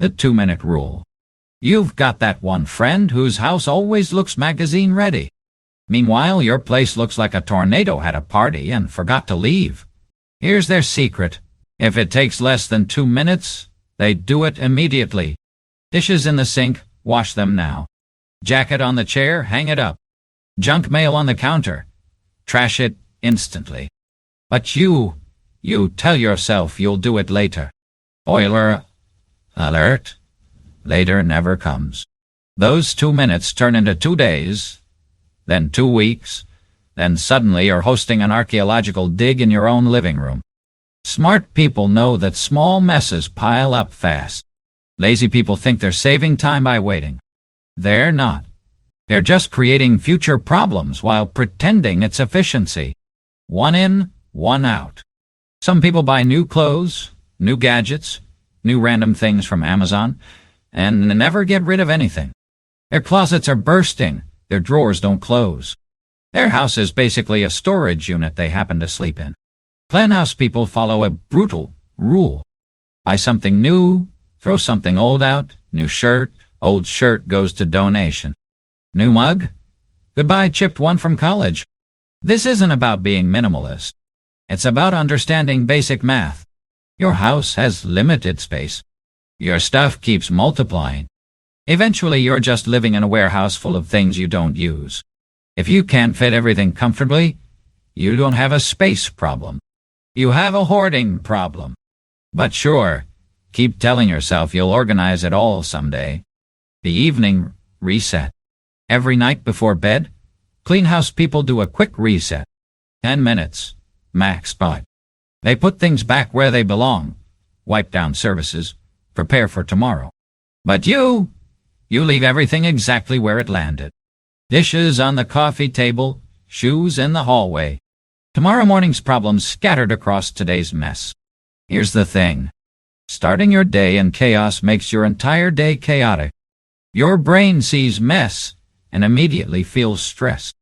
The 2-minute rule. You've got that one friend whose house always looks magazine ready. Meanwhile, your place looks like a tornado had a party and forgot to leave. Here's their secret. If it takes less than 2 minutes, they do it immediately. Dishes in the sink, wash them now. Jacket on the chair, hang it up. Junk mail on the counter, trash it instantly. But you tell yourself you'll do it later. Spoiler alert, later never comes. Those 2 minutes turn into 2 days, then 2 weeks, then suddenly you're hosting an archaeological dig in your own living room. Smart people know that small messes pile up fast. Lazy people think they're saving time by waiting. They're not. They're just creating future problems while pretending it's efficiency. One in, one out. Some people buy new clothes, new gadgets, new random things from Amazon, and never get rid of anything. Their closets are bursting. Their drawers don't close. Their house is basically a storage unit they happen to sleep in. Plan house people follow a brutal rule. Buy something new, throw something old out, new shirt, old shirt goes to donation. New mug? Goodbye chipped one from college. This isn't about being minimalist. It's about understanding basic math. Your house has limited space. Your stuff keeps multiplying. Eventually you're just living in a warehouse full of things you don't use. If you can't fit everything comfortably, you don't have a space problem. You have a hoarding problem. But sure, keep telling yourself you'll organize it all someday. The evening reset. Every night before bed, clean house people do a quick reset. 10 minutes, max spot. They put things back where they belong, wipe down services, prepare for tomorrow. But you leave everything exactly where it landed. Dishes on the coffee table, shoes in the hallway. Tomorrow morning's problems scattered across today's mess. Here's the thing. Starting your day in chaos makes your entire day chaotic. Your brain sees mess and immediately feels stressed.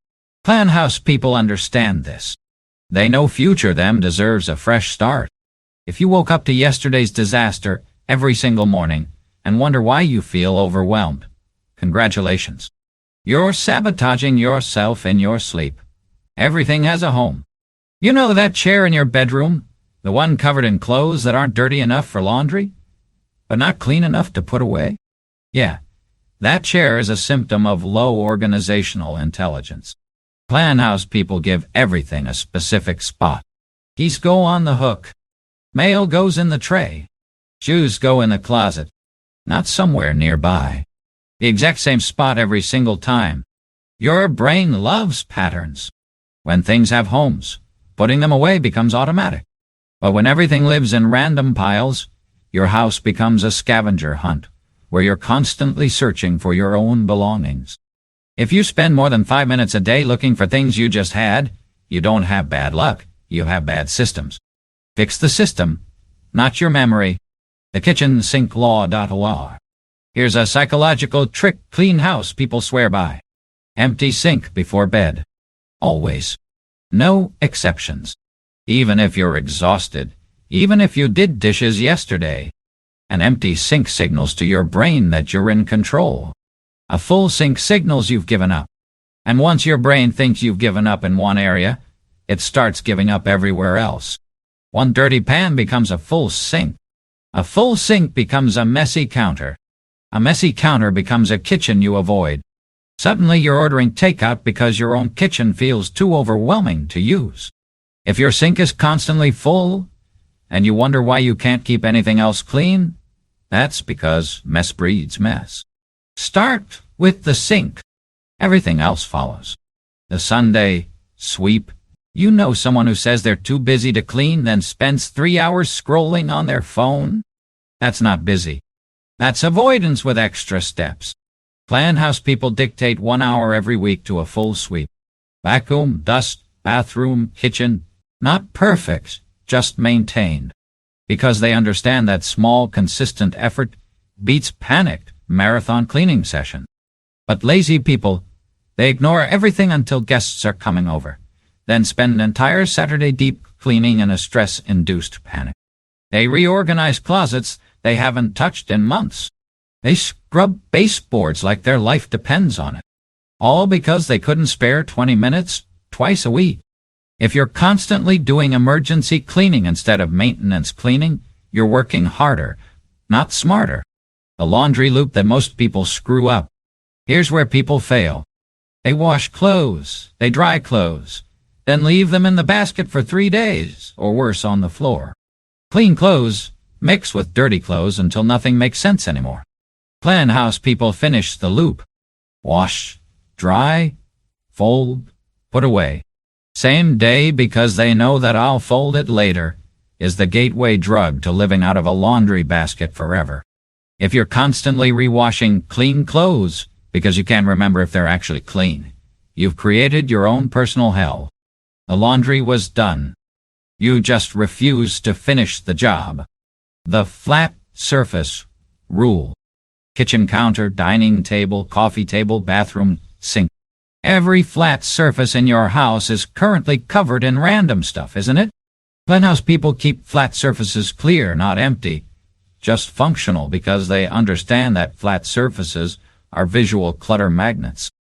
Plan house people understand this. They know future them deserves a fresh start. If you woke up to yesterday's disaster every single morning and wonder why you feel overwhelmed, congratulations. You're sabotaging yourself in your sleep. Everything has a home. You know that chair in your bedroom, the one covered in clothes that aren't dirty enough for laundry, but not clean enough to put away? Yeah, that chair is a symptom of low organizational intelligence. Plan house people give everything a specific spot. Keys go on the hook. Mail goes in the tray. Shoes go in the closet, not somewhere nearby. The exact same spot every single time. Your brain loves patterns. When things have homes, putting them away becomes automatic. But when everything lives in random piles, your house becomes a scavenger hunt, where you're constantly searching for your own belongings. If you spend more than 5 minutes a day looking for things you just had, you don't have bad luck, you have bad systems. Fix the system, not your memory. The kitchen sink law.or. Here's a psychological trick clean house people swear by. Empty sink before bed. Always. No exceptions. Even if you're exhausted, even if you did dishes yesterday. An empty sink signals to your brain that you're in control. A full sink signals you've given up. And once your brain thinks you've given up in one area, it starts giving up everywhere else. One dirty pan becomes a full sink. A full sink becomes a messy counter. A messy counter becomes a kitchen you avoid. Suddenly you're ordering takeout because your own kitchen feels too overwhelming to use. If your sink is constantly full, and you wonder why you can't keep anything else clean, that's because mess breeds mess. Start with the sink. Everything else follows. The Sunday sweep. You know someone who says they're too busy to clean, then spends 3 hours scrolling on their phone? That's not busy. That's avoidance with extra steps. Plan house people dictate 1 hour every week to a full sweep. Vacuum, dust, bathroom, kitchen. Not perfect, just maintained. Because they understand that small, consistent effort beats panicked marathon cleaning session. But lazy people, they ignore everything until guests are coming over, then spend an entire Saturday deep cleaning in a stress-induced panic. They reorganize closets they haven't touched in months. They scrub baseboards like their life depends on it. All because they couldn't spare 20 minutes twice a week. If you're constantly doing emergency cleaning instead of maintenance cleaning, you're working harder, not smarter. The laundry loop that most people screw up. Here's where people fail. They wash clothes, they dry clothes, then leave them in the basket for 3 days, or worse, on the floor. Clean clothes mix with dirty clothes until nothing makes sense anymore. Plan house people finish the loop. Wash, dry, fold, put away. Same day, because they know that I'll fold it later, is the gateway drug to living out of a laundry basket forever. If you're constantly rewashing clean clothes because you can't remember if they're actually clean, you've created your own personal hell. The laundry was done. You just refuse to finish the job. The flat surface rule. Kitchen counter, dining table, coffee table, bathroom, sink. Every flat surface in your house is currently covered in random stuff, isn't it? Penthouse people keep flat surfaces clear, not empty, just functional, because they understand that flat surfaces are visual clutter magnets.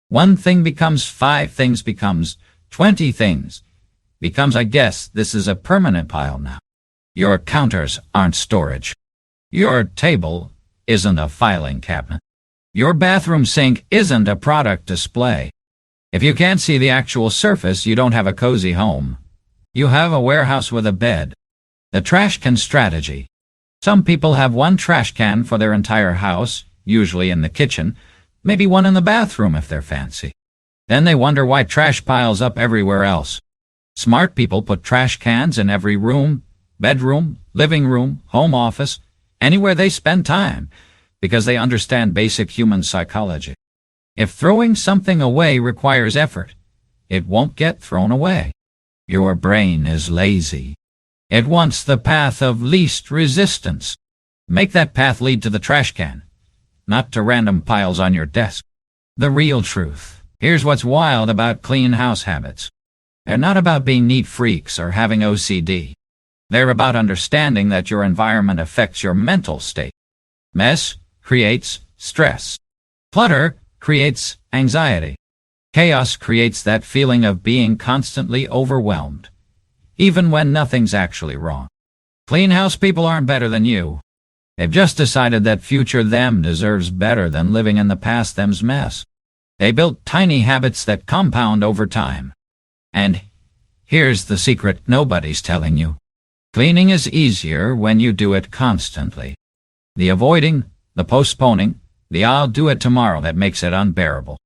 One thing becomes 5 things, becomes 20 things, becomes, I guess this is a permanent pile now. Your counters aren't storage. Your table isn't a filing cabinet. Your bathroom sink isn't a product display. If you can't see the actual surface, you don't have a cozy home. You have a warehouse with a bed. The trash can strategy. Some people have one trash can for their entire house, usually in the kitchen, maybe one in the bathroom if they're fancy. Then they wonder why trash piles up everywhere else. Smart people put trash cans in every room, bedroom, living room, home office, anywhere they spend time, because they understand basic human psychology. If throwing something away requires effort, it won't get thrown away. Your brain is lazy. It wants the path of least resistance. Make that path lead to the trash can, not to random piles on your desk. The real truth. Here's what's wild about clean house habits. They're not about being neat freaks or having OCD. They're about understanding that your environment affects your mental state. Mess creates stress. Clutter creates anxiety. Chaos creates that feeling of being constantly overwhelmed, even when nothing's actually wrong. Clean house people aren't better than you. They've just decided that future them deserves better than living in the past them's mess. They built tiny habits that compound over time. And here's the secret nobody's telling you. Cleaning is easier when you do it constantly. The avoiding, the postponing, the I'll do it tomorrow that makes it unbearable.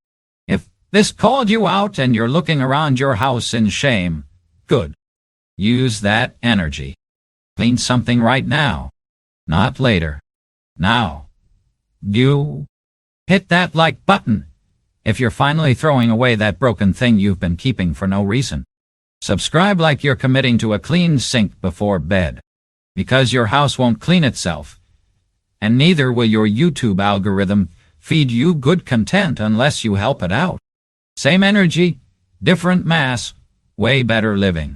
If this called you out and you're looking around your house in shame, good. Use that energy. Clean something right now, not later. Now. You hit that like button if you're finally throwing away that broken thing you've been keeping for no reason. Subscribe like you're committing to a clean sink before bed, because your house won't clean itself. And neither will your YouTube algorithm feed you good content unless you help it out. Same energy, different mass, way better living.